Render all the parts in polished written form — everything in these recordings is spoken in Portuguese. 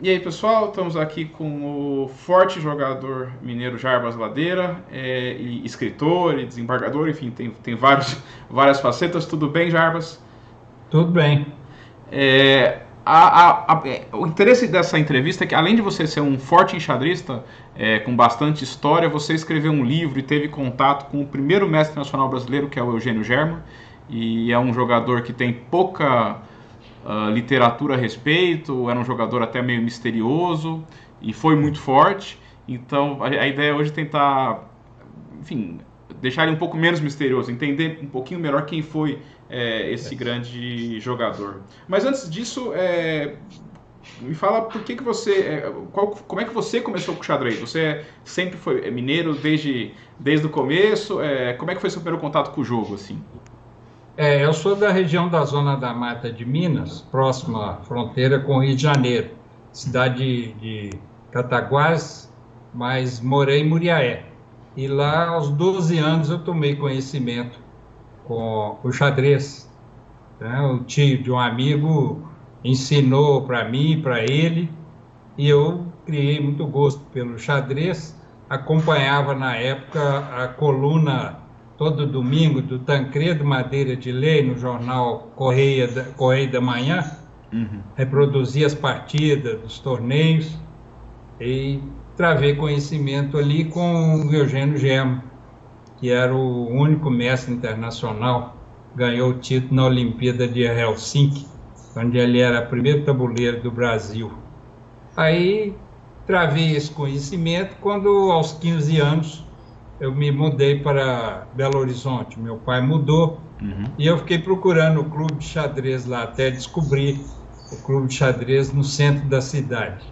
E aí, pessoal, estamos aqui com o forte jogador mineiro Jarbas Ladeira, e escritor e desembargador, enfim, tem várias facetas. Tudo bem, Jarbas? Tudo bem. O interesse dessa entrevista é que, além de você ser um forte enxadrista, com bastante história, você escreveu um livro e teve contato com o primeiro mestre nacional brasileiro, que é o Eugênio German, e é um jogador que tem pouca literatura a respeito, era um jogador até meio misterioso e foi muito forte. Então a ideia hoje é tentar, enfim, deixar ele um pouco menos misterioso, entender um pouquinho melhor quem foi esse grande jogador. Mas antes disso, me fala por que você, como é que você começou com o xadrez? Você sempre foi mineiro desde o começo? Como é que foi seu primeiro contato com o jogo, assim? Eu sou da região da Zona da Mata de Minas, próxima à fronteira com o Rio de Janeiro, cidade de Cataguás, mas morei em Muriaé. E lá, aos 12 anos, eu tomei conhecimento com o xadrez, né? O tio de um amigo ensinou para mim, para ele, e eu criei muito gosto pelo xadrez. Acompanhava na época a coluna todo domingo do Tancredo Madeira de Lei no jornal Correio da Manhã, Uhum. reproduzia as partidas dos torneios e travei conhecimento ali com o Eugênio Gema, que era o único mestre internacional, ganhou o título na Olimpíada de Helsinki, onde ele era o primeiro tabuleiro do Brasil. Aí travei esse conhecimento quando, aos 15 anos, eu me mudei para Belo Horizonte. Meu pai mudou Uhum. e eu fiquei procurando o clube de xadrez lá, até descobrir o clube de xadrez no centro da cidade.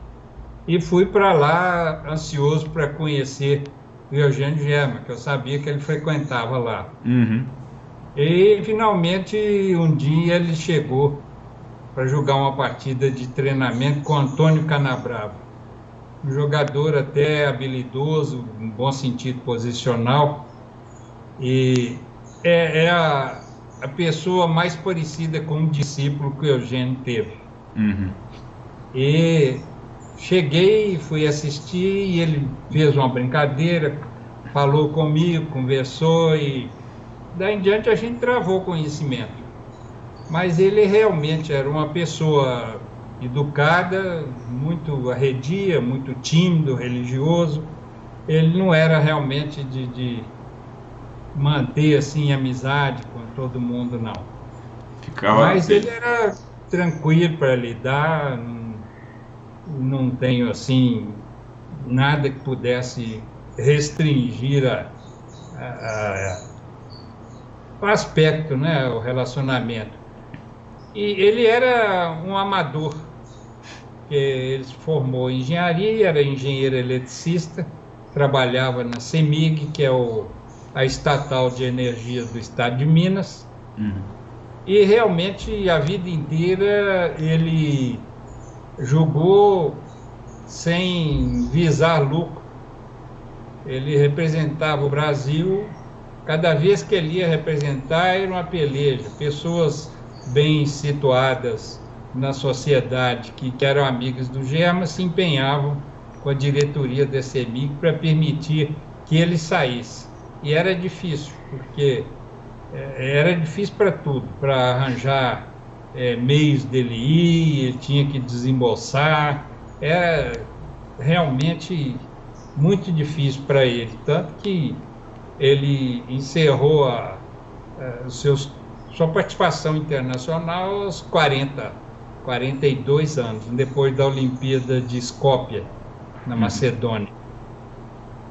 E fui para lá ansioso para conhecer o Eugênio Germa, que eu sabia que ele frequentava lá. Uhum. E finalmente um dia ele chegou para jogar uma partida de treinamento com Antônio Canabrava, um jogador até habilidoso, um bom sentido posicional, e é a pessoa mais parecida com um discípulo que o Eugênio teve. Uhum. E cheguei, fui assistir, e ele fez uma brincadeira, falou comigo, conversou, e daí em diante a gente travou conhecimento. Mas ele realmente era uma pessoa educada, muito arredia, muito tímido, religioso. Ele não era realmente de manter assim amizade com todo mundo, não. Ficava. Mas ele era tranquilo para lidar, não tenho assim nada que pudesse restringir o aspecto, né, o relacionamento. E ele era um amador, que ele se formou em engenharia, era engenheiro eletricista, trabalhava na CEMIG, que é a estatal de energia do estado de Minas, Uhum. e realmente a vida inteira ele jogou sem visar lucro. Ele representava o Brasil, cada vez que ele ia representar era uma peleja, pessoas bem situadas na sociedade que eram amigas do Germa se empenhavam com a diretoria da CEMIG para permitir que ele saísse. E era difícil, porque era difícil para tudo, para arranjar meios dele ir, ele tinha que desembolsar, era realmente muito difícil para ele, tanto que ele encerrou sua participação internacional aos 42 anos, depois da Olimpíada de Skopje, na Uhum. Macedônia.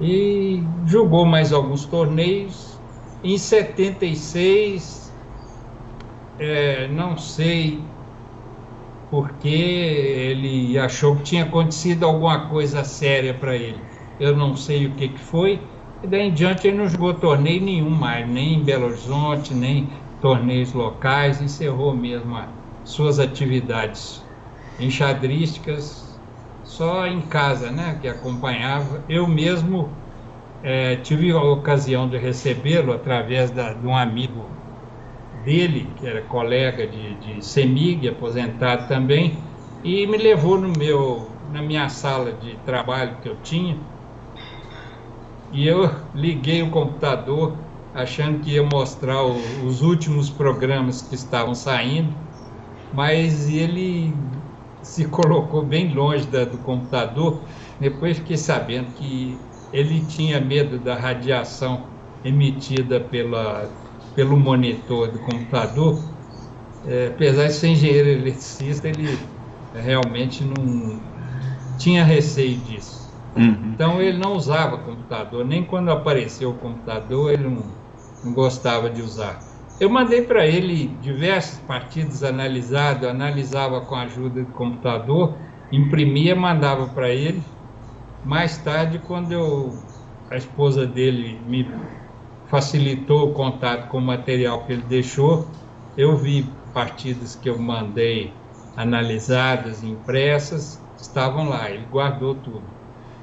E jogou mais alguns torneios. Em 76, não sei porque ele achou que tinha acontecido alguma coisa séria para ele. Eu não sei o que que foi. E daí em diante ele não jogou torneio nenhum mais, nem em Belo Horizonte, nem torneios locais, encerrou mesmo as suas atividades enxadrísticas, só em casa, né, que acompanhava. Eu mesmo tive a ocasião de recebê-lo através de um amigo dele, que era colega de CEMIG, aposentado também, e me levou na minha sala de trabalho que eu tinha, e eu liguei o computador achando que ia mostrar os últimos programas que estavam saindo, mas ele se colocou bem longe do computador. Depois fiquei sabendo que ele tinha medo da radiação emitida pelo monitor do computador. Apesar de ser engenheiro eletricista, ele realmente não tinha receio disso. Uhum. Então ele não usava computador, nem quando apareceu o computador ele não gostava de usar. Eu mandei para ele diversas partidas analisadas, analisava com a ajuda do computador, imprimia, mandava para ele. Mais tarde, quando a esposa dele me facilitou o contato com o material que ele deixou, eu vi partidas que eu mandei analisadas, impressas, estavam lá, ele guardou tudo.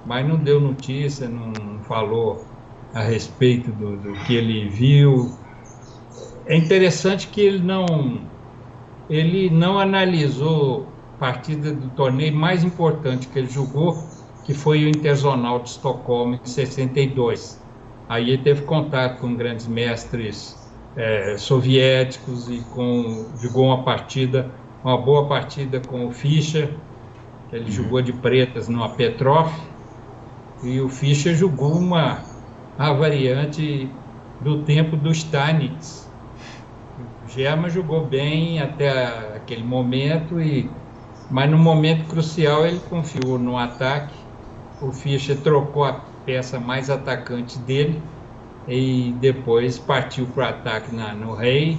Mas não deu notícia, não falou a respeito do que ele viu. É interessante que ele não analisou a partida do torneio mais importante que ele jogou, que foi o Interzonal de Estocolmo, em 62. Aí ele teve contato com grandes mestres soviéticos e jogou uma boa partida com o Fischer. Ele jogou de pretas numa Petrov, e o Fischer jogou a variante do tempo do Steinitz. O Germa jogou bem até aquele momento, mas no momento crucial ele confiou no ataque. O Fischer trocou a peça mais atacante dele e depois partiu para o ataque no rei,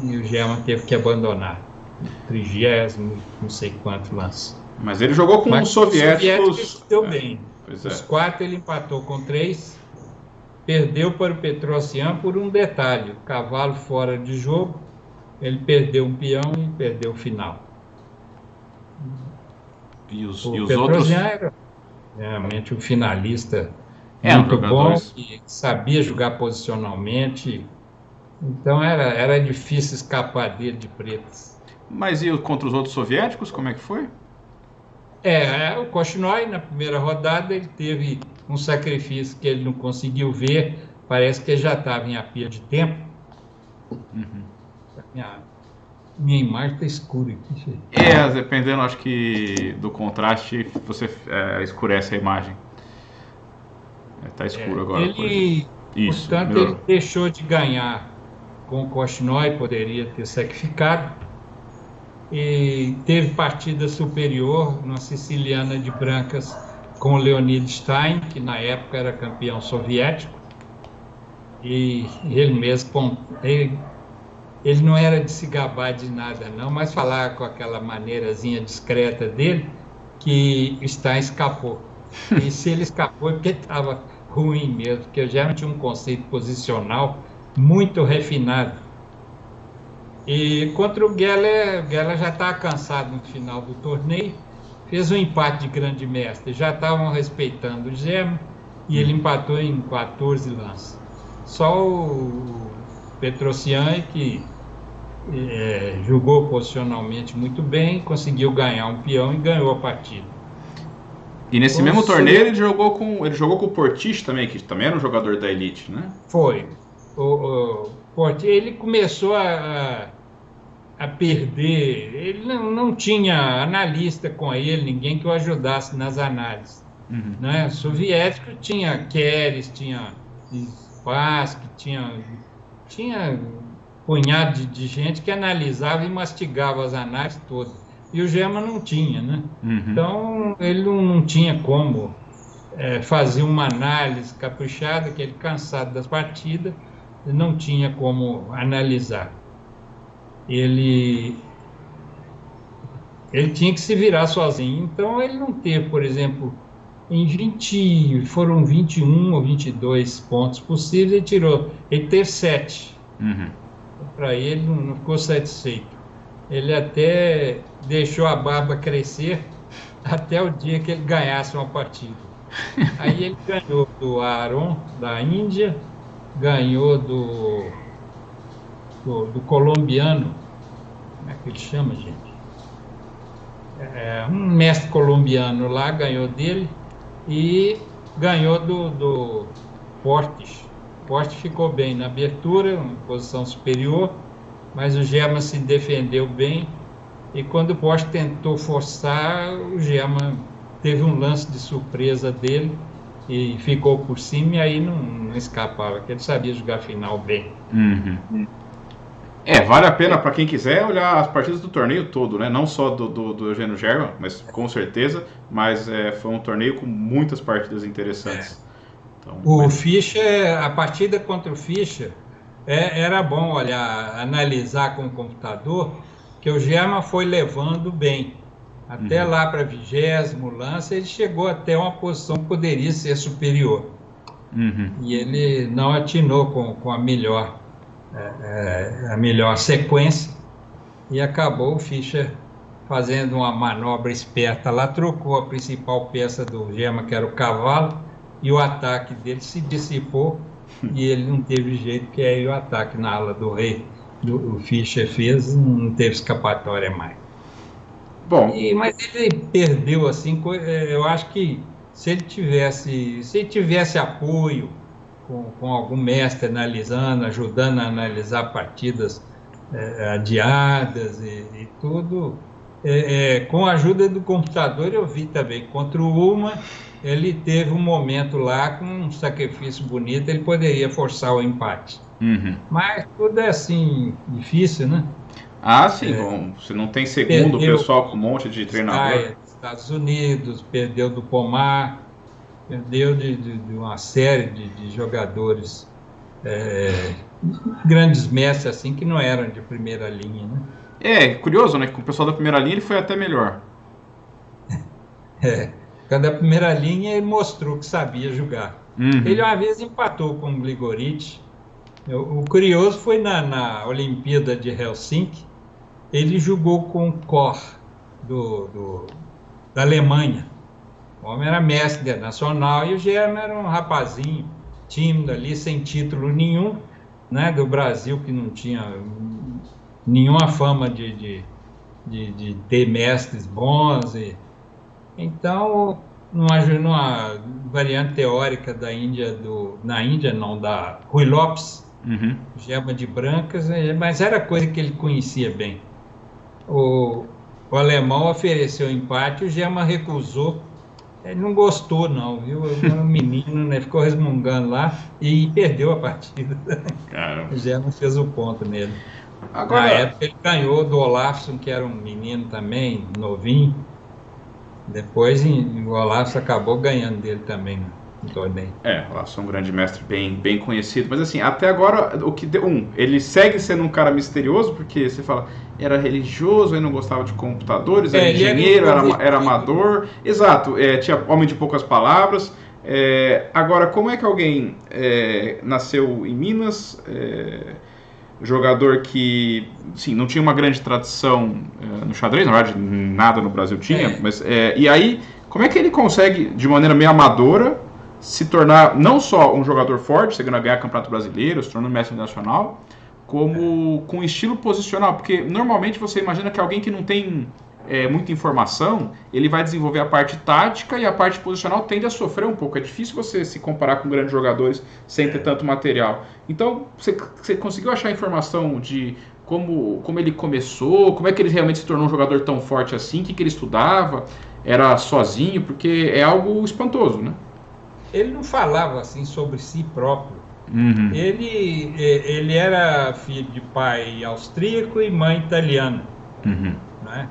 e o Germa teve que abandonar. 30º, não sei quanto lance. Mas ele jogou com os soviéticos. Deu bem. Pois Os 4 ele empatou com 3, perdeu para o Petrosian por um detalhe: o cavalo fora de jogo, ele perdeu um peão e perdeu o final. E os o outros? Petrosian era realmente um finalista um muito jogador bom, que sabia jogar posicionalmente, então era difícil escapar dele de pretas. Mas e contra os outros soviéticos, como é que foi? O Korchnoi, na primeira rodada, ele teve um sacrifício que ele não conseguiu ver, parece que ele já estava em apia de tempo. Minha imagem está escura aqui. Dependendo, acho que do contraste, você escurece a imagem. Está escuro agora. Portanto, ele deixou de ganhar com o Korchnoi, poderia ter sacrificado. E teve partida superior na Siciliana de Brancas com o Leonid Stein, que na época era campeão soviético, e ele mesmo, ele não era de se gabar de nada não, mas falar com aquela maneirazinha discreta dele, que Stein escapou. E se ele escapou é porque estava ruim mesmo, porque já não tinha um conceito posicional muito refinado. E contra o Geller já estava cansado no final do torneio, fez um empate de grande mestre, já estavam respeitando o Germa, e ele empatou em 14 lances. Só o Petrosian, que jogou posicionalmente muito bem, conseguiu ganhar um peão e ganhou a partida. E nesse mesmo torneio ele jogou com o Portisch também, que também era um jogador da elite, né? Foi. O Portisch, ele começou a perder, ele não tinha analista com ele, ninguém que o ajudasse nas análises. Né? Soviético tinha Keres, tinha Spassky, tinha punhado de gente que analisava e mastigava as análises todas. E o Germa não tinha, né? Então ele não tinha como fazer uma análise caprichada, que ele cansado das partidas, não tinha como analisar. Ele tinha que se virar sozinho. Então, ele não teve, por exemplo, foram 21 ou 22 pontos possíveis, ele teve 7. Para ele, não ficou satisfeito. Ele até deixou a barba crescer até o dia que ele ganhasse uma partida. Aí ele ganhou do Aaron, da Índia, ganhou do colombiano, como é que ele chama, gente? um mestre colombiano lá ganhou dele e ganhou do Portes. Portes ficou bem na abertura, uma posição superior, mas o Germa se defendeu bem. E quando o Portes tentou forçar, o Germa teve um lance de surpresa dele e ficou por cima, e aí não escapava, porque ele sabia jogar final bem. Uhum. Vale a pena para quem quiser olhar as partidas do torneio todo, né? Não só do Eugênio Germa, mas com certeza, mas foi um torneio com muitas partidas interessantes. Então, Fischer, a partida contra o Fischer, era bom olhar, analisar com o computador, que o Germa foi levando bem. Até lá para 20º lance, ele chegou até uma posição que poderia ser superior. E ele não atinou com a melhor sequência, e acabou o Fischer fazendo uma manobra esperta lá, trocou a principal peça do Germa, que era o cavalo, e o ataque dele se dissipou, e ele não teve jeito, porque aí o ataque na ala do rei, o Fischer fez, não teve escapatória mais. Bom. Mas ele perdeu, assim, eu acho que se ele tivesse apoio com algum mestre analisando, ajudando a analisar partidas adiadas e tudo, com a ajuda do computador, eu vi também, contra o Ulma, ele teve um momento lá, com um sacrifício bonito, ele poderia forçar o empate. Mas tudo é assim, difícil, né? Sim, bom, você não tem segundo, o pessoal com um monte de treinador. Estados Unidos, perdeu do Pomar, perdeu de uma série de jogadores, grandes mestres assim, que não eram de primeira linha, né? Curioso, né, que com o pessoal da primeira linha ele foi até melhor. Quando a primeira linha ele mostrou que sabia jogar. Ele uma vez empatou com o Gligoric. O curioso foi na Olimpíada de Helsinki, ele jogou com o Koch, da Alemanha. O homem era mestre nacional e o Germa era um rapazinho tímido ali, sem título nenhum, né, do Brasil, que não tinha nenhuma fama de ter mestres bons. Então, numa variante teórica da Rui Lopes, Germa de Brancas, mas era coisa que ele conhecia bem. O alemão ofereceu empate, o Germa recusou. Ele não gostou, não, viu? O menino, né, ficou resmungando lá e perdeu a partida. Caramba. O Germa fez o ponto nele. Agora... Na época ele ganhou do Olafsson, que era um menino também, novinho. Depois o Olafsson acabou ganhando dele também no torneio. O Olafsson é um grande mestre bem conhecido. Mas assim, até agora, o que deu, ele segue sendo um cara misterioso, porque você fala, era religioso, ele não gostava de computadores, era engenheiro, era amador. Exato, tinha homem de poucas palavras. Agora, como é que alguém nasceu em Minas, jogador que, sim, não tinha uma grande tradição no xadrez, na verdade nada no Brasil tinha, mas e aí, como é que ele consegue, de maneira meio amadora, se tornar não só um jogador forte, chegando a ganhar Campeonato Brasileiro, se tornando mestre nacional, como com estilo posicional? Porque normalmente você imagina que alguém que não tem muita informação, ele vai desenvolver a parte tática e a parte posicional tende a sofrer um pouco. É difícil você se comparar com grandes jogadores sem ter tanto material. Então, você conseguiu achar informação de como ele começou, como é que ele realmente se tornou um jogador tão forte assim, o que ele estudava, era sozinho, porque é algo espantoso, né? Ele não falava assim sobre si próprio. Ele era filho de pai austríaco e mãe italiana. Né?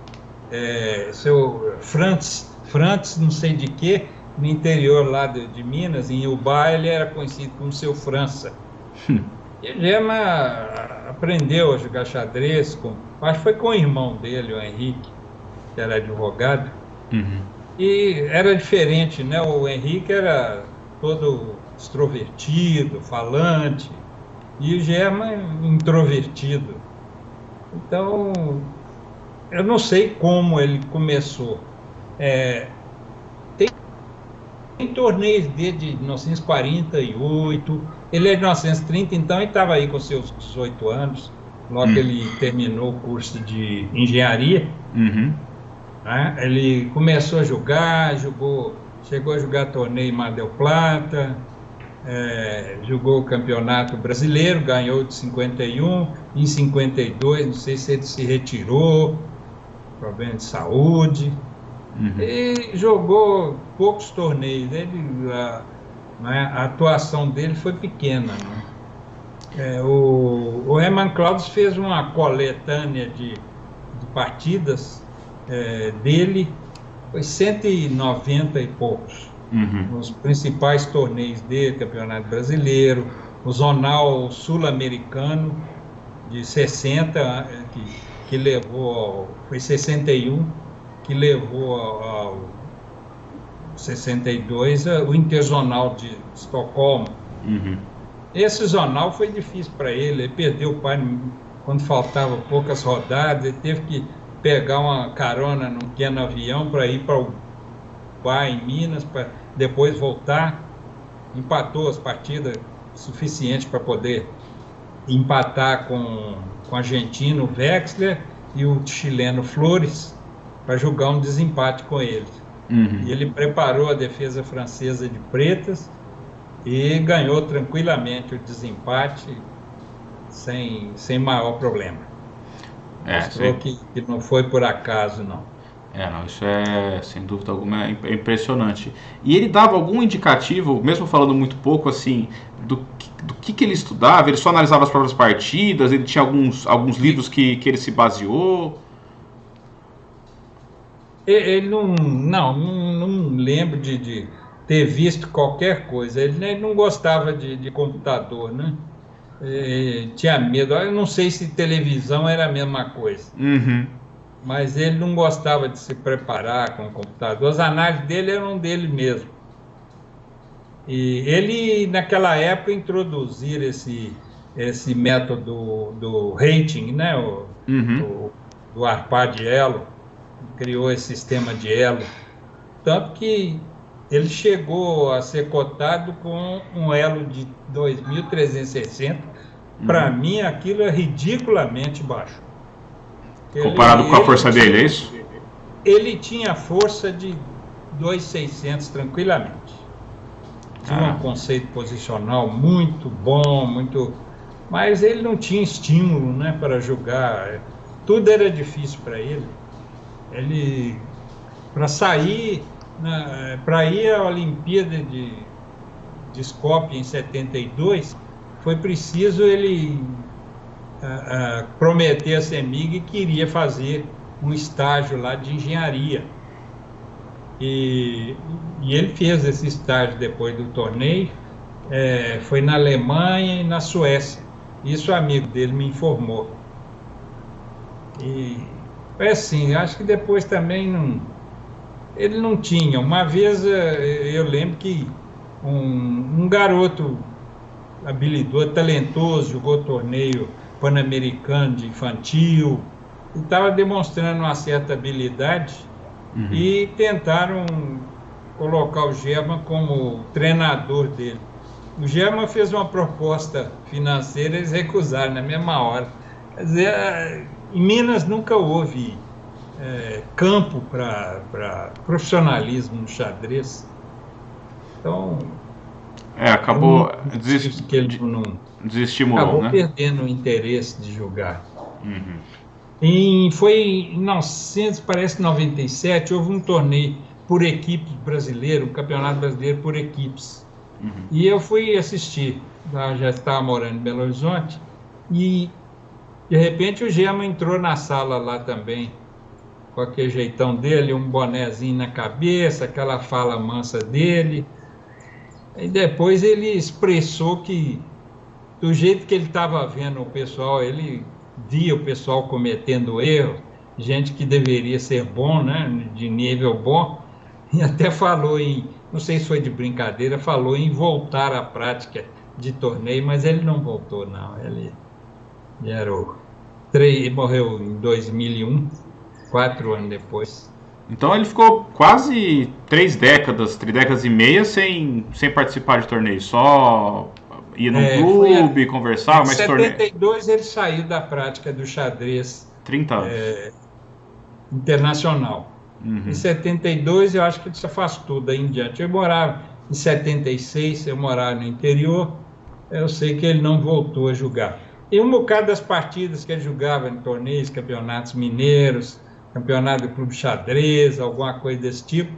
Seu Franz, não sei de que, no interior lá de Minas, em Ubá, ele era conhecido como seu França. E o Germa aprendeu a jogar xadrez, acho que foi com o irmão dele, o Henrique, que era advogado. E era diferente, né? O Henrique era todo extrovertido, falante, e o Germa introvertido. Então, eu não sei como ele começou. Tem torneios desde 1948, ele é de 1930, então ele estava aí com seus 18 anos, logo que ele terminou o curso de engenharia. né? Ele começou a jogar, chegou a jogar torneio em Mar del Plata, jogou o Campeonato Brasileiro, ganhou de 51, em 52, não sei se ele se retirou, problema de saúde, e jogou poucos torneios. A atuação dele foi pequena, né? O Hermann Clóvis fez uma coletânea de partidas dele, foi 190 e poucos. Os principais torneios dele, Campeonato Brasileiro, o Zonal Sul-Americano de 60, que levou, foi 61, que levou ao 62, o Interzonal de Estocolmo. Esse zonal foi difícil para ele, ele perdeu o pai quando faltavam poucas rodadas, ele teve que pegar uma carona num pequeno avião para ir para o bar em Minas, para depois voltar. Empatou as partidas suficientes para poder empatar com o argentino Wexler e o chileno Flores, para jogar um desempate com eles. E ele preparou a defesa francesa de pretas e ganhou tranquilamente o desempate sem maior problema. Mostrou que não foi por acaso, não. Não, isso é, sem dúvida alguma, é impressionante. E ele dava algum indicativo, mesmo falando muito pouco, assim, do que ele estudava? Ele só analisava as próprias partidas? Ele tinha alguns livros que ele se baseou? Ele não lembro de ter visto qualquer coisa. Ele não gostava de computador, né? Tinha medo. Eu não sei se televisão era a mesma coisa. Mas ele não gostava de se preparar com o computador. As análises dele eram dele mesmo. E ele, naquela época, introduziu esse método do rating, né? Do Arpad elo, criou esse sistema de elo. Tanto que ele chegou a ser cotado com um elo de 2.360. Para mim, aquilo é ridiculamente baixo. Comparado com a força dele, é isso? Ele tinha força de 2.600 tranquilamente. Tinha um conceito posicional muito bom, mas ele não tinha estímulo, né, para jogar. Tudo era difícil para ele. Para sair, para ir à Olimpíada de Skopje em 72, foi preciso ele prometer a CEMIG que queria fazer um estágio lá de engenharia. E ele fez esse estágio depois do torneio, foi na Alemanha e na Suécia. Isso o amigo dele me informou. E assim, acho que depois também ele não tinha. Uma vez eu lembro que um garoto habilidoso, talentoso, jogou torneio pan-americano de infantil, e estava demonstrando uma certa habilidade, e tentaram colocar o German como treinador dele. O German fez uma proposta financeira, eles recusaram na mesma hora. Quer dizer, em Minas nunca houve campo para profissionalismo no xadrez. Então, acabou desestimulou, acabou, né? Perdendo o interesse de jogar. Foi em 1997, houve um torneio por equipes brasileiro, um campeonato brasileiro por equipes. E eu fui assistir, já estava morando em Belo Horizonte, e de repente o Gema entrou na sala lá também, com aquele jeitão dele, um bonezinho na cabeça, aquela fala mansa dele. E depois ele expressou que, do jeito que ele estava vendo o pessoal, ele via o pessoal cometendo erros, gente que deveria ser bom, né, de nível bom, e até falou não sei se foi de brincadeira, falou em voltar à prática de torneio, mas ele não voltou, não. Ele morreu em 2001, 4 anos depois. Então ele ficou quase 3 décadas e meia sem participar de torneio, só ia no clube, conversava, mas torneio. Em 72 ele saiu da prática do xadrez 30 anos. Internacional. Em 72, eu acho que ele se afastou daí em diante. Eu morava em 76, eu morava no interior, eu sei que ele não voltou a jogar. E um bocado das partidas que ele jogava em torneios, campeonatos mineiros, campeonato do Clube Xadrez, alguma coisa desse tipo,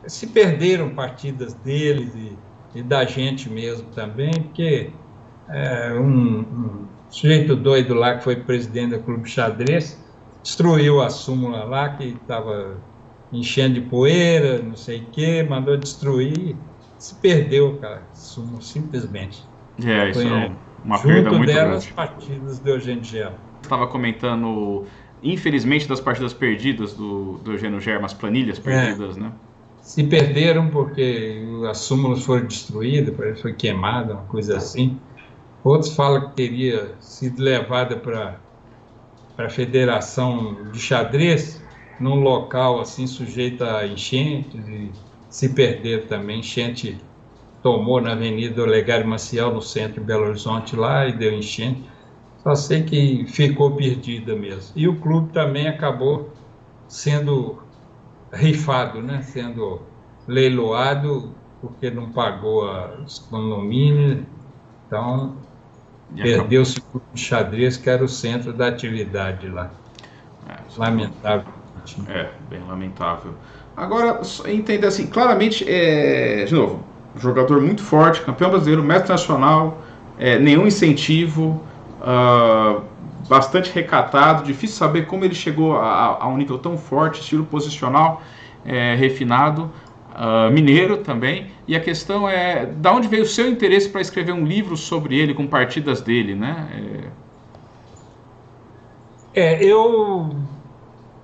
se perderam partidas dele e da gente mesmo também, porque um sujeito doido lá que foi presidente do Clube Xadrez destruiu a súmula lá, que estava enchendo de poeira, não sei o quê, mandou destruir, se perdeu, cara, simplesmente. Isso é uma perda muito grande. Junto delas, partidas do Eugênio Germa. Estava comentando, infelizmente, das partidas perdidas do Eugênio Germa, as planilhas perdidas, né? Se perderam porque as súmulas foram destruídas, parece que foi queimada, uma coisa assim. Outros falam que teria sido levada para a Federação de Xadrez, num local assim sujeito a enchentes, e se perderam também. Enchente tomou na Avenida Olegário Maciel, no centro de Belo Horizonte, lá, e deu enchente. Só sei que ficou perdida mesmo. E o clube também acabou sendo rifado, né? Sendo leiloado, porque não pagou os condomínios. Então, perdeu-se o clube de xadrez, que era o centro da atividade lá. Lamentável. Bem lamentável. Agora, entenda assim, claramente, de novo, jogador muito forte, campeão brasileiro, mestre nacional, nenhum incentivo, bastante recatado, difícil saber como ele chegou a um nível tão forte, estilo posicional, refinado, mineiro também. E a questão é, da onde veio o seu interesse para escrever um livro sobre ele, com partidas dele, né?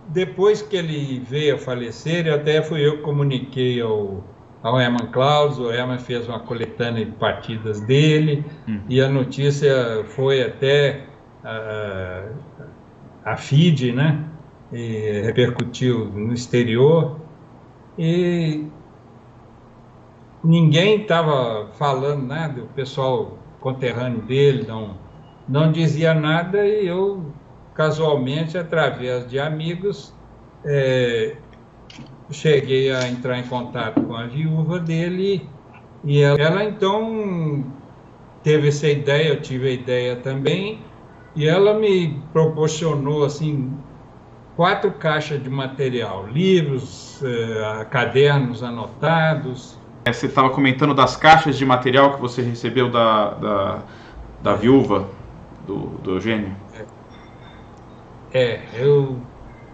Depois que ele veio a falecer, até fui eu que comuniquei ao Herman Klaus. O Herman fez uma coletânea de partidas dele, e a notícia foi até a FIDE, né? E repercutiu no exterior, e ninguém estava falando nada, o pessoal conterrâneo dele não dizia nada, e eu, casualmente, através de amigos, cheguei a entrar em contato com a viúva dele, e ela então teve essa ideia, eu tive a ideia também, e ela me proporcionou assim 4 caixas de material, livros, cadernos anotados. Você estava comentando das caixas de material que você recebeu da viúva do Eugênio? Eu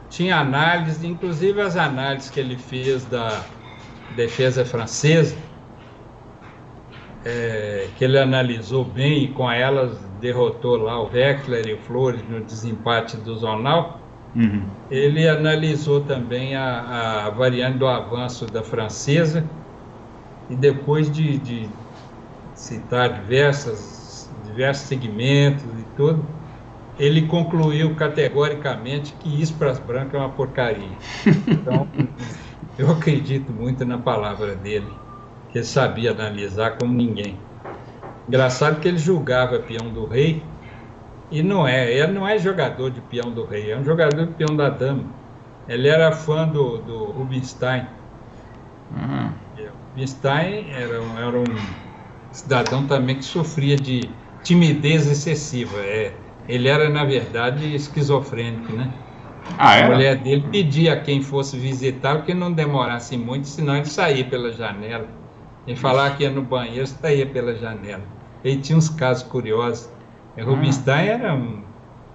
tinha análise, inclusive as análises que ele fez da defesa francesa, que ele analisou bem, e com elas derrotou lá o Wexler e o Flores no desempate do Zonal. Ele analisou também a variante do avanço da francesa, e depois de citar diversos segmentos e tudo, ele concluiu categoricamente que Ispras Branca é uma porcaria. Então, eu acredito muito na palavra dele, que ele sabia analisar como ninguém. Engraçado que ele julgava peão do rei, e ele não é jogador de peão do rei, é um jogador de peão da dama. Ele era fã do Rubinstein. Rubinstein era um cidadão também que sofria de timidez excessiva. Ele era, na verdade, esquizofrênico, né? A mulher dele pedia a quem fosse visitá-lo que não demorasse muito, senão ele saía pela janela. Ele falava que ia no banheiro, saía pela janela. Ele tinha uns casos curiosos. Rubinstein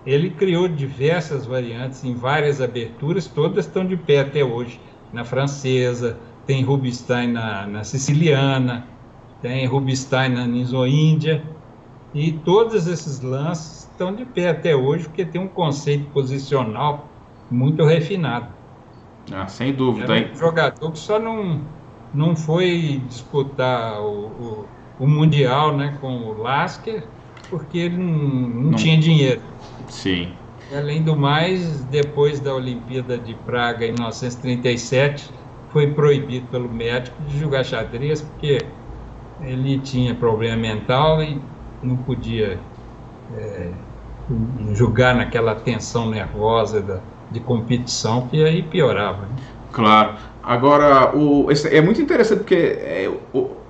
ele criou diversas variantes em várias aberturas, todas estão de pé até hoje. Na francesa, tem Rubinstein na siciliana, tem Rubinstein na niso-índia, e todos esses lances estão de pé até hoje, porque tem um conceito posicional muito refinado. Sem dúvida. Era um jogador que só não foi disputar o Mundial, né, com o Lasker, porque ele não tinha dinheiro. Sim. E, além do mais, depois da Olimpíada de Praga, em 1937, foi proibido pelo médico de jogar xadrez, porque ele tinha problema mental e não podia jogar naquela tensão nervosa de competição, que aí piorava. Né? Claro. Agora, é muito interessante porque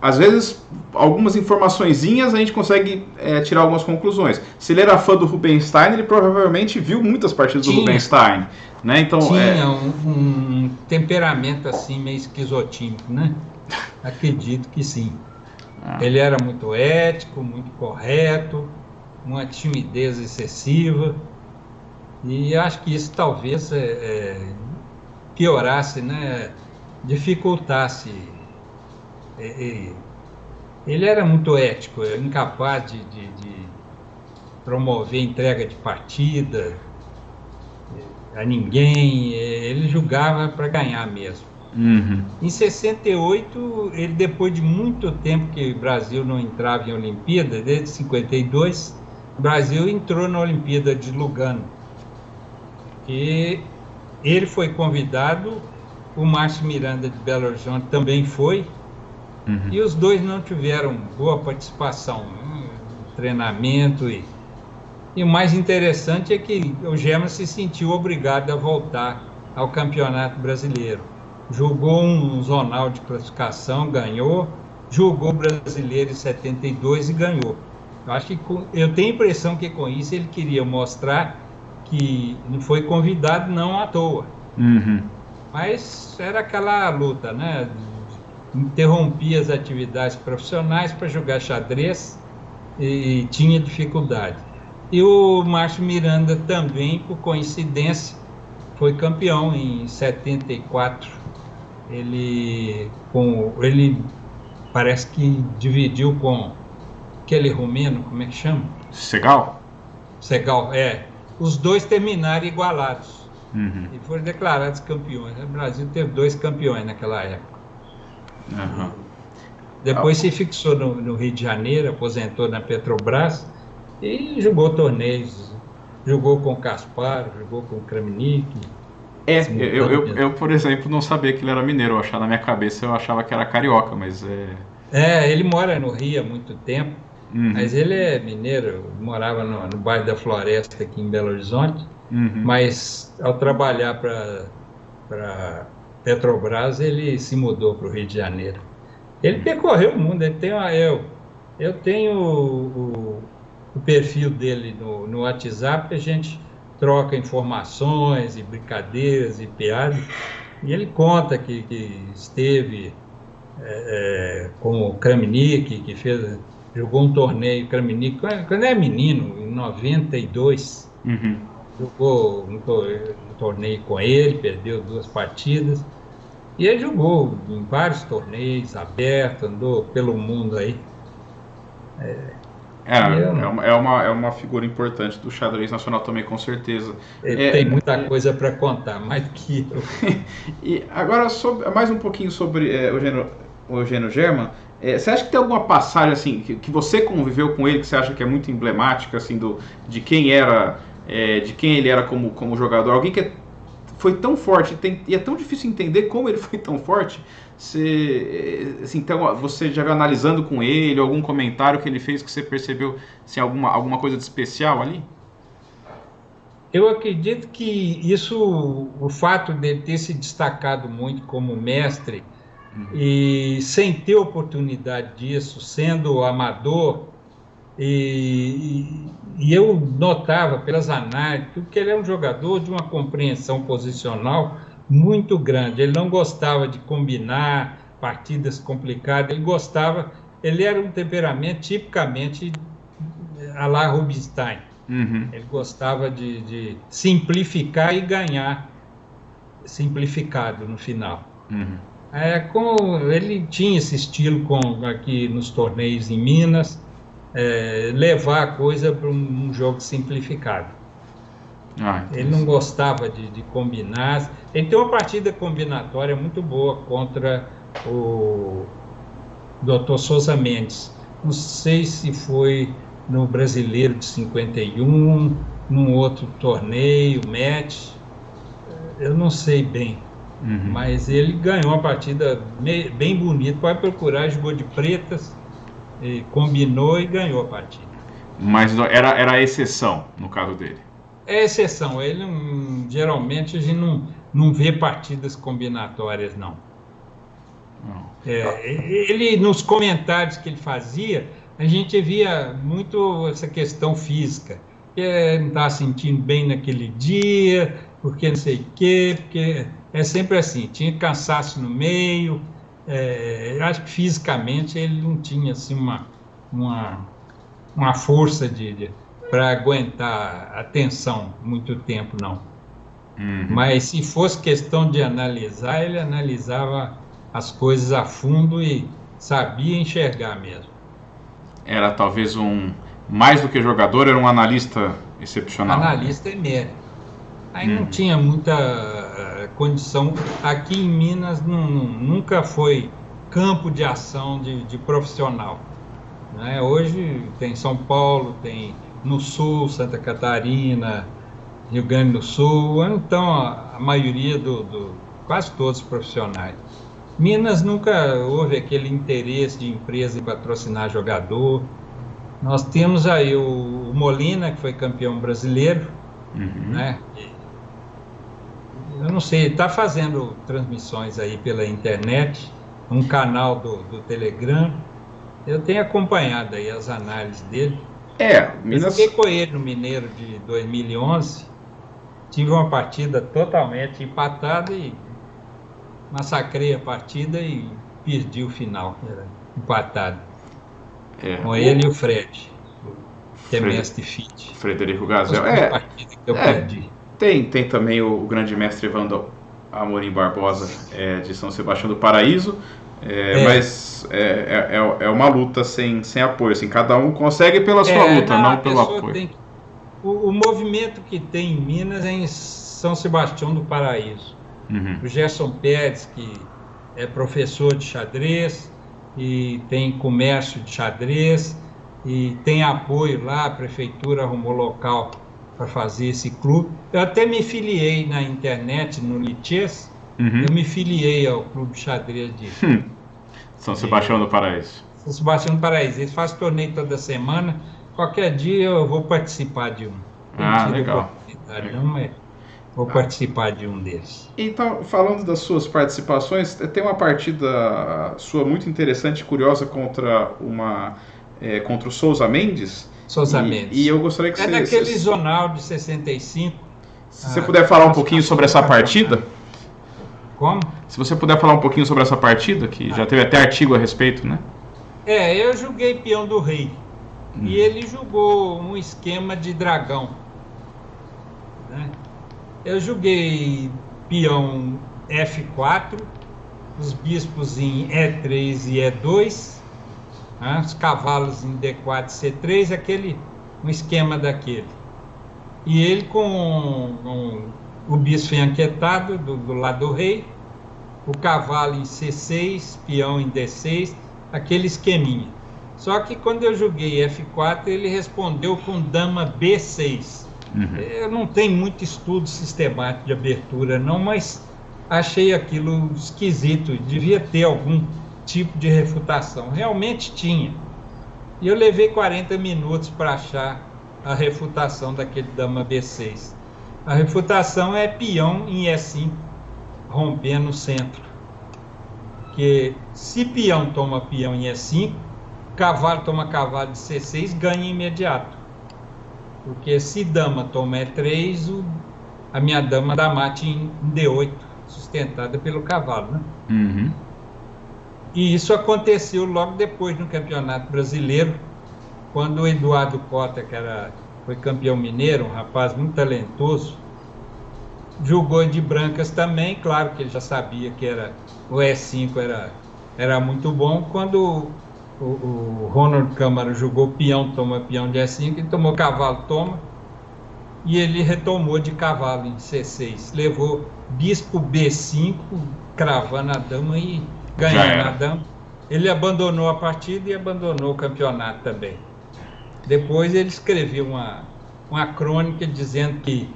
às vezes algumas informaçõezinhas a gente consegue tirar algumas conclusões. Se ele era fã do Rubinstein, ele provavelmente viu muitas partidas do Rubinstein, né? Então, tinha um temperamento assim meio esquizotímico, né? Acredito que sim. Ele era muito ético, muito correto, uma timidez excessiva, e acho que isso talvez piorasse, né? Dificultasse. Ele era muito ético, incapaz de promover entrega de partida a ninguém, ele julgava para ganhar mesmo. Uhum. Em 68, ele, depois de muito tempo que o Brasil não entrava em Olimpíada, desde 52, o Brasil entrou na Olimpíada de Lugano. E ele foi convidado, o Márcio Miranda de Belo Horizonte também foi, e os dois não tiveram boa participação no treinamento. E o mais interessante é que o Germa se sentiu obrigado a voltar ao Campeonato Brasileiro. Jogou um zonal de classificação, ganhou, jogou brasileiro em 72 e ganhou. Eu tenho a impressão que com isso ele queria mostrar que não foi convidado não à toa. Mas era aquela luta, né? Interrompia as atividades profissionais para jogar xadrez e tinha dificuldade. E o Márcio Miranda também, por coincidência, foi campeão em 74. Ele parece que dividiu com aquele romeno, como é que chama? Segal? Segal, Os dois terminaram igualados e foram declarados campeões. O Brasil teve 2 campeões naquela época. Depois se fixou no Rio de Janeiro, aposentou na Petrobras e jogou torneios. Jogou com o Caspar, jogou com o Kramnik. Eu, por exemplo, não sabia que ele era mineiro. Na minha cabeça eu achava que era carioca, mas ele mora no Rio há muito tempo, mas ele é mineiro, morava no bairro da Floresta, aqui em Belo Horizonte, mas ao trabalhar para Petrobras, ele se mudou para o Rio de Janeiro. Ele percorreu o mundo, eu tenho o perfil dele no WhatsApp, a gente troca informações e brincadeiras e piadas, e ele conta que esteve com o Kramnik, que jogou um torneio, Kramnik, quando é menino, em 92, jogou um torneio com ele, perdeu 2 partidas, e ele jogou em vários torneios abertos, andou pelo mundo aí. É uma figura importante do xadrez nacional também, com certeza. Ele tem muita coisa para contar, mais do que eu. E agora, mais um pouquinho sobre o Eugênio Germa. Você acha que tem alguma passagem assim, que você conviveu com ele, que você acha que é muito emblemática assim, de quem ele era como jogador? Alguém que foi tão forte, e é tão difícil entender como ele foi tão forte. Então, você já viu analisando com ele, algum comentário que ele fez que você percebeu assim, alguma coisa de especial ali? Eu acredito que o fato dele ter se destacado muito como mestre, e sem ter oportunidade disso, sendo amador, e eu notava pelas análises que ele é um jogador de uma compreensão posicional muito grande. Ele não gostava de combinar partidas complicadas, ele era um temperamento tipicamente à la Rubinstein. Ele gostava de simplificar e ganhar simplificado no final. Ele tinha esse estilo aqui nos torneios em Minas, levar a coisa para um jogo simplificado. Ele não gostava de combinar. Ele tem uma partida combinatória muito boa contra o Dr. Souza Mendes. Não sei se foi no Brasileiro de 51, num outro torneio, match. Eu não sei bem. Mas ele ganhou uma partida bem bonita. Pode procurar, jogou de pretas, combinou e ganhou a partida. Mas era a exceção no caso dele. É exceção. Ele geralmente a gente não vê partidas combinatórias, não. Ele, nos comentários que ele fazia, a gente via muito essa questão física, que não estava sentindo bem naquele dia, porque não sei o quê, porque é sempre assim, tinha cansaço no meio, eu acho que fisicamente ele não tinha assim, uma força para aguentar a tensão muito tempo, não. Mas se fosse questão de analisar, ele analisava as coisas a fundo e sabia enxergar mesmo. Era talvez mais do que jogador, era um analista excepcional. Analista emérito. Aí não tinha muita condição. Aqui em Minas nunca foi campo de ação de profissional, né? Hoje tem São Paulo, tem no Sul, Santa Catarina, Rio Grande do Sul, então a maioria quase todos os profissionais. Minas nunca houve aquele interesse de empresa em patrocinar jogador. Nós temos aí o Molina, que foi campeão brasileiro, né? Eu não sei, ele está fazendo transmissões aí pela internet, um canal do Telegram. Eu tenho acompanhado aí as análises dele. Minas... Eu fiquei com ele no Mineiro de 2011, tive uma partida totalmente empatada e massacrei a partida e perdi o final, era empatado. Com ele e o Fred, que é mestre fit. Frederico Gazel. Partida que eu perdi. Tem também o grande mestre Evandro Amorim Barbosa, de São Sebastião do Paraíso, mas é uma luta sem apoio, assim, cada um consegue pela sua luta, não pelo apoio. O movimento que tem em Minas é em São Sebastião do Paraíso. O Gerson Pérez, que é professor de xadrez e tem comércio de xadrez e tem apoio lá, a prefeitura arrumou local para fazer esse clube. Eu até me filiei na internet, no Lichess, eu me filiei ao clube de xadrez de São Sebastião do Paraíso. São Sebastião do Paraíso. Eles fazem torneio toda semana. Qualquer dia eu vou participar de um. Legal. Não, mas vou participar de um deles. Então, falando das suas participações, tem uma partida sua muito interessante e curiosa contra o Souza Mendes. Souza Mendes. E eu gostaria que você... naquele zonal de 65. Se você puder falar um pouquinho sobre essa partida. Como? Se você puder falar um pouquinho sobre essa partida, que já teve até artigo a respeito, né? Eu joguei peão do rei. E ele jogou um esquema de dragão, né? Eu joguei peão F4, os bispos em E3 e E2, né? Os cavalos em D4 e C3, um esquema daquele. E ele com o bispo enanquetado do lado do rei, o cavalo em C6, peão em D6, aquele esqueminha. Só que quando eu joguei F4, ele respondeu com dama B6. Eu não tenho muito estudo sistemático de abertura, não, mas achei aquilo esquisito. Devia ter algum tipo de refutação. Realmente tinha. E eu levei 40 minutos para achar a refutação daquele dama B6. A refutação é peão em E5, rompendo o centro. Porque se peão toma peão em E5, cavalo toma cavalo de C6, ganha imediato. Porque se dama toma E3, a minha dama dá mate em D8, sustentada pelo cavalo, né? E isso aconteceu logo depois no Campeonato Brasileiro, quando o Eduardo Cota, que foi campeão mineiro, um rapaz muito talentoso, jogou de brancas também. Claro que ele já sabia que o E5 era muito bom. Quando o Ronald Câmara jogou peão, toma peão de E5, ele tomou cavalo, toma, e ele retomou de cavalo em C6, levou bispo B5, cravando a dama e ganhando a dama. Ele abandonou a partida e abandonou o campeonato também. Depois ele escreveu uma crônica dizendo que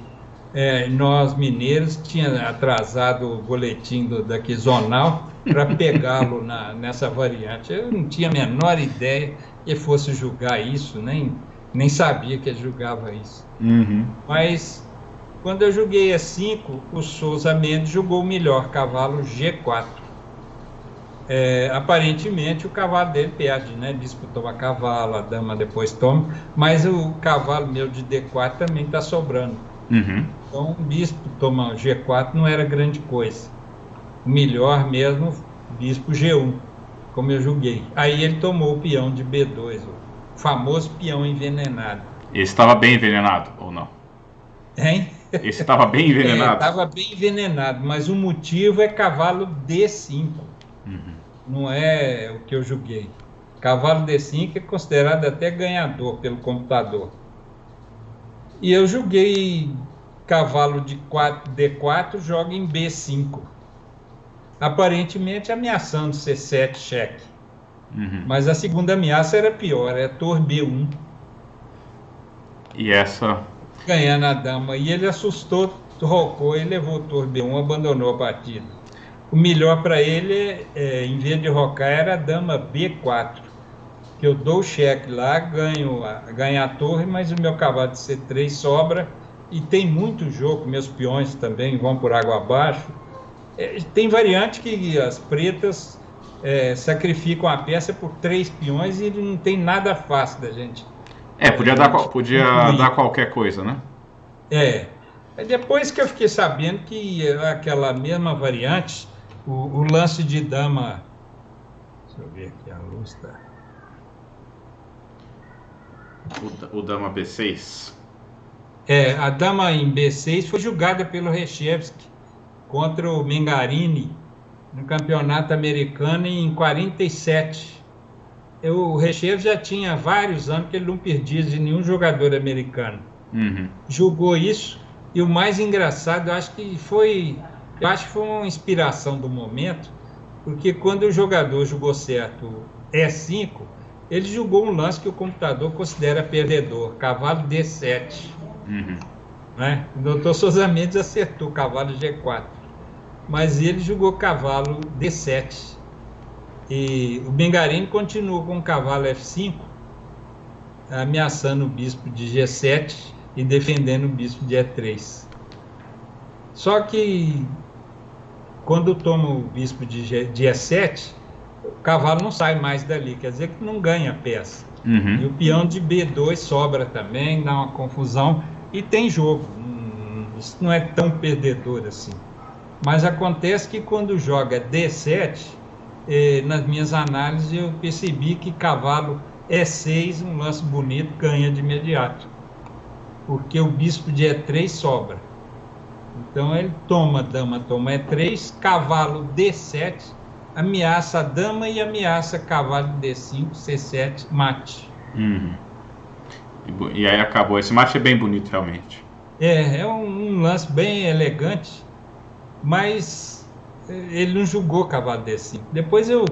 nós mineiros tínhamos atrasado o boletim daqui zonal para pegá-lo nessa variante. Eu não tinha a menor ideia que fosse julgar isso, nem sabia que ele julgava isso. Mas Quando eu joguei E5, o Souza Mendes jogou o melhor, cavalo G4. Aparentemente o cavalo dele perde, né? Disputou a cavalo, a dama depois toma, mas o cavalo meu de D4 também está sobrando. Uhum. Então o bispo toma G4 não era grande coisa. O melhor mesmo, bispo G1, como eu joguei. Aí ele tomou o peão de B2, o famoso peão envenenado. Esse estava bem envenenado, ou não? Hein? Esse estava bem envenenado? Estava bem envenenado, mas o motivo é cavalo D5. Uhum. Não é o que eu joguei. Cavalo D5 é considerado até ganhador pelo computador. E eu joguei cavalo de D4, joga em B5. Aparentemente ameaçando C7 cheque. Uhum. Mas a segunda ameaça era pior, é torre B1. E essa? Ganhando a dama. E ele assustou, rocou e levou torre B1, abandonou a partida. O melhor para ele, em vez de rocar, era a dama B4. Que eu dou o cheque lá, ganho a torre, mas o meu cavalo de C3 sobra. E tem muito jogo, meus peões também vão por água abaixo. Tem variante que as pretas sacrificam a peça por 3 peões e não tem nada fácil da gente. Podia dar qualquer coisa, né? Depois que eu fiquei sabendo que aquela mesma variante, o lance de dama... Deixa eu ver aqui, a luz está... O dama B6. A dama em B6 foi julgada pelo Reshevsky contra o Mengarini no campeonato americano em 47. O Reshevsky já tinha vários anos que ele não perdia de nenhum jogador americano. Uhum. Julgou isso, e o mais engraçado, eu acho que foi uma inspiração do momento, porque quando o jogador jogou certo E5, ele julgou um lance que o computador considera perdedor, cavalo D7. Uhum. Né? O doutor Souza Mendes acertou cavalo G4, mas ele jogou cavalo D7. E o Mengarini continuou com o cavalo F5, ameaçando o bispo de G7 e defendendo o bispo de E3. Só que quando toma o bispo de E7, o cavalo não sai mais dali, quer dizer que não ganha a peça. Uhum. E o peão de B2 sobra também, dá uma confusão e tem jogo. Isso não é tão perdedor assim. Mas acontece que quando joga D7, nas minhas análises eu percebi que cavalo E6, um lance bonito, ganha de imediato. Porque o bispo de E3 sobra. Então ele toma dama, toma E3, cavalo D7, ameaça a dama e ameaça cavalo D5, C7, mate. Uhum. E aí acabou. Esse mate é bem bonito, realmente. É um lance bem elegante, mas ele não julgou cavalo D5. Depois eu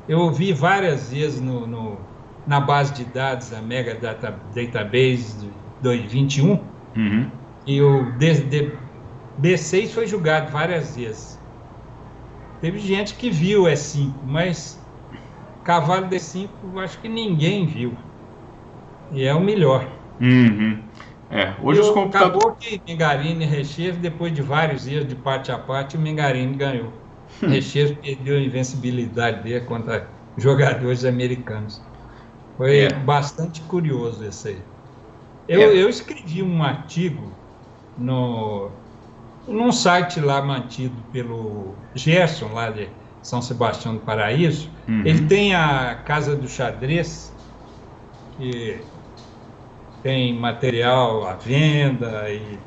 ouvi várias vezes na base de dados, a Mega Database de 2021, uhum. E o B6 foi julgado várias vezes. Teve gente que viu E5, mas cavalo D5 eu acho que ninguém viu. E é o melhor. Uhum. Hoje os computadores... Acabou que Mengarini e Reshevsky, depois de vários dias de parte a parte, o Mengarini ganhou. Reshevsky perdeu a invencibilidade dele contra jogadores americanos. Foi bastante curioso isso aí. Eu escrevi um artigo num site lá mantido pelo Gerson, lá de São Sebastião do Paraíso. Uhum. Ele tem a Casa do Xadrez, que tem material à venda e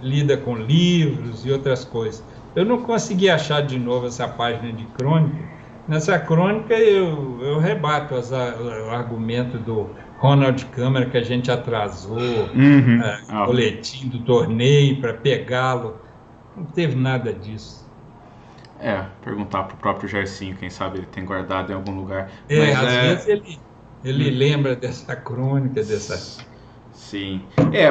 lida com livros e outras coisas. Eu não consegui achar de novo essa página de crônica. Nessa crônica eu rebato o argumento do Ronald Câmara, que a gente atrasou, boletim do torneio para pegá-lo. Não teve nada disso. Perguntar para o próprio Gersinho, quem sabe ele tem guardado em algum lugar. Às vezes ele lembra dessa crônica, dessa... Sim.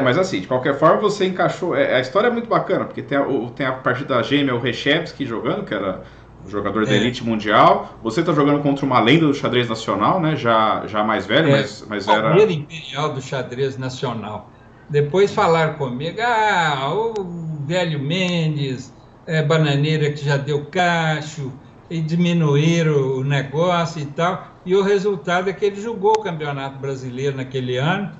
Mas assim, de qualquer forma você encaixou... a história é muito bacana, porque tem a partida gêmea, o Reshevsky jogando, que era o jogador da elite mundial. Você está jogando contra uma lenda do xadrez nacional, né? Já mais velho, mas era... O primeiro imperial do xadrez nacional. Depois falaram comigo, o velho Mendes, bananeira que já deu cacho, e diminuíram o negócio e tal. E o resultado é que ele jogou o Campeonato Brasileiro naquele ano,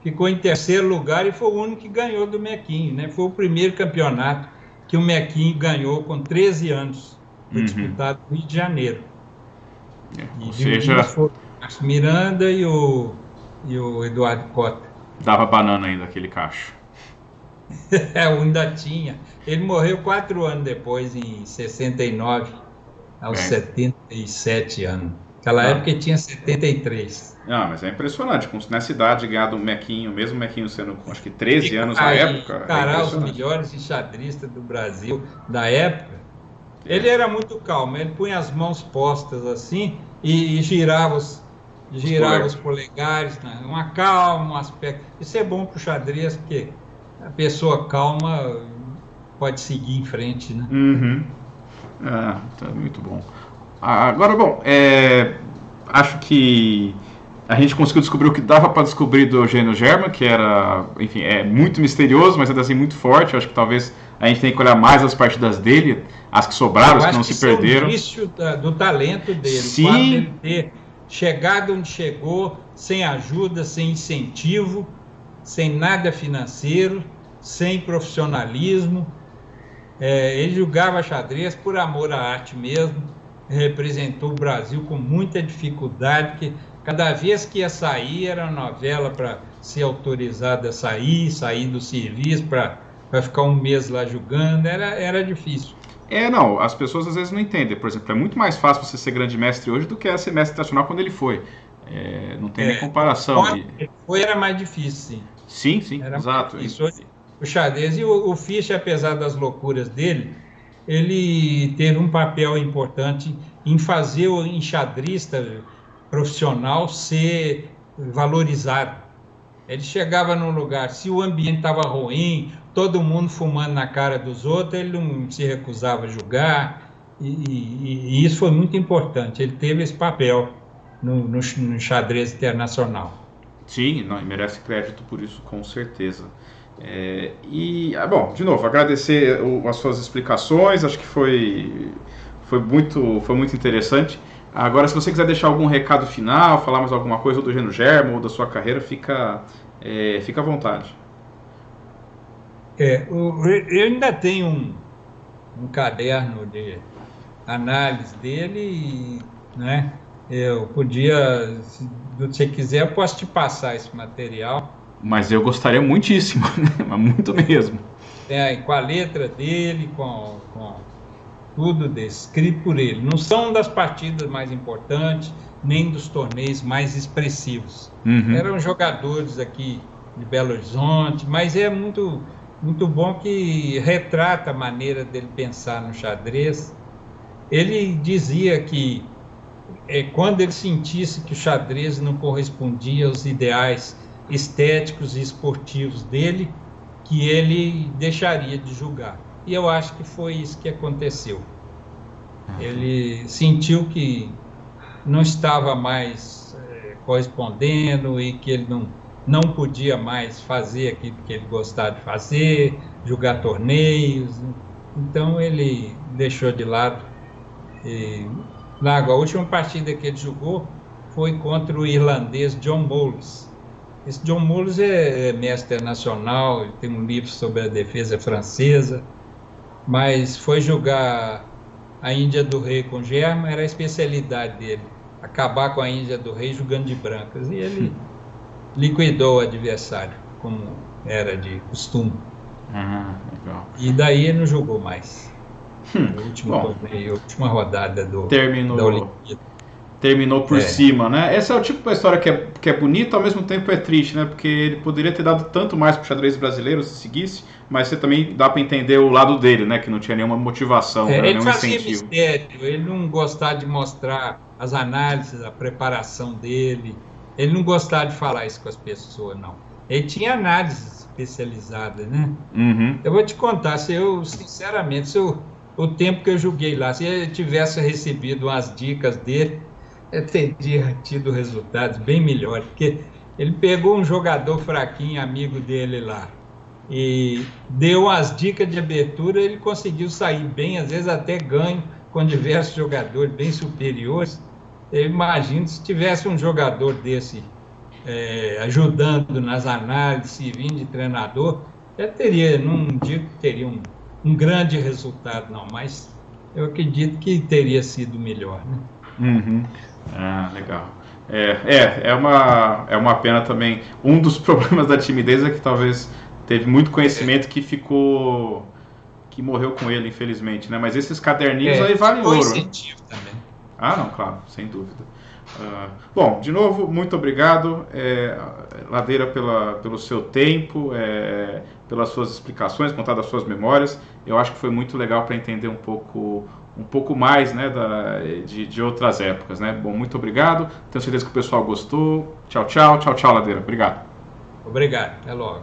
ficou em terceiro lugar e foi o único que ganhou do Mequinho, né? Foi o primeiro campeonato que o Mequinho ganhou com 13 anos, foi disputado no Rio de Janeiro. Ou seja, foi o Marcos Miranda e o Eduardo Cota. Dava banana ainda aquele cacho. Ainda tinha. Ele morreu 4 anos depois, em 69, aos 77 anos. Naquela época ele tinha 73. Mas é impressionante. Nessa idade, ganhar do Mequinho, mesmo o Mequinho sendo, acho que 13 anos na época. Encarar os melhores enxadristas do Brasil da época. Ele era muito calmo. Ele punha as mãos postas assim e girava os polegares, né? Uma calma, um aspecto. Isso é bom para o xadrez, porque a pessoa calma pode seguir em frente, né? Tá muito bom. Agora, bom, acho que a gente conseguiu descobrir o que dava para descobrir do Eugênio Germa, que era, enfim, muito misterioso, mas ainda assim muito forte. Acho que talvez a gente tenha que olhar mais as partidas dele, as que sobraram, as que não se perderam. É o início do talento dele. Sim. O fato dele ter chegado onde chegou, sem ajuda, sem incentivo, sem nada financeiro, sem profissionalismo. Ele jogava xadrez por amor à arte mesmo, representou o Brasil com muita dificuldade, porque cada vez que ia sair era novela para ser autorizado a sair do serviço para ficar um mês lá jogando, era difícil. Não, as pessoas às vezes não entendem. Por exemplo, é muito mais fácil você ser grande mestre hoje do que ser mestre internacional quando ele foi. Não tem nem comparação. Quando ele foi, era mais difícil, sim. Sim, exato. O xadrez e o Fischer, apesar das loucuras dele, ele teve um papel importante em fazer o enxadrista profissional ser valorizado. Ele chegava num lugar, se o ambiente estava ruim, todo mundo fumando na cara dos outros, ele não se recusava a jogar, e isso foi muito importante. Ele teve esse papel no xadrez internacional. Sim, não, merece crédito por isso, com certeza. Bom, de novo, agradecer as suas explicações, acho que foi muito interessante. Agora, se você quiser deixar algum recado final, falar mais alguma coisa do Eugênio Germa ou da sua carreira, fica à vontade. Eu ainda tenho um caderno de análise dele, né? Eu podia, se você quiser, eu posso te passar esse material. Mas eu gostaria muitíssimo, mas muito mesmo. Com a letra dele, com tudo descrito por ele. Não são das partidas mais importantes, nem dos torneios mais expressivos. Eram jogadores aqui de Belo Horizonte, mas é muito, muito bom que retrata a maneira dele pensar no xadrez. Ele dizia que quando ele sentisse que o xadrez não correspondia aos ideais estéticos e esportivos dele, que ele deixaria de jogar. E eu acho que foi isso que aconteceu. Ele sentiu que não estava mais correspondendo e que ele não podia mais fazer aquilo que ele gostava de fazer, jogar torneios. Então ele deixou de lado. A última partida que ele jogou foi contra o irlandês John Moles. Esse John Moles é mestre nacional, ele tem um livro sobre a defesa francesa, mas foi jogar a Índia do Rei com Germa, era a especialidade dele, acabar com a Índia do Rei jogando de brancas, e ele liquidou o adversário, como era de costume. Legal. E daí ele não jogou mais. O último torneio, a última rodada da Olimpíada. Terminou por cima, né? Esse é o tipo de história que é bonita, ao mesmo tempo é triste, né? Porque ele poderia ter dado tanto mais pro xadrez brasileiro se seguisse, mas você também dá para entender o lado dele, né? Que não tinha nenhuma motivação, ele nenhum fazia incentivo. Mistério, ele não gostava de mostrar as análises, a preparação dele, ele não gostava de falar isso com as pessoas, não. Ele tinha análise especializada, né? Eu vou te contar, sinceramente, o tempo que eu joguei lá, se eu tivesse recebido umas dicas dele, eu teria tido resultados bem melhores, porque Ele pegou um jogador fraquinho, amigo dele lá, e deu as dicas de abertura, ele conseguiu sair bem, às vezes até ganho com diversos jogadores bem superiores. Eu imagino se tivesse um jogador desse ajudando nas análises, vindo de treinador, eu teria, não digo que teria um grande resultado, não, mas eu acredito que teria sido melhor, né? Uhum. Ah, legal. É uma pena também. Um dos problemas da timidez é que talvez teve muito conhecimento que morreu com ele, infelizmente, né? Mas esses caderninhos aí valem foi ouro, né? incentivo também. Ah, não, claro, sem dúvida. Bom, de novo, muito obrigado, Ladeira, pelo seu tempo, pelas suas explicações, contar das suas memórias. Eu acho que foi muito legal para entender um pouco mais, né, de outras épocas, né? Bom, muito obrigado. Tenho certeza que o pessoal gostou. Tchau, tchau, tchau, tchau, Ladeira. Obrigado. Obrigado, até logo.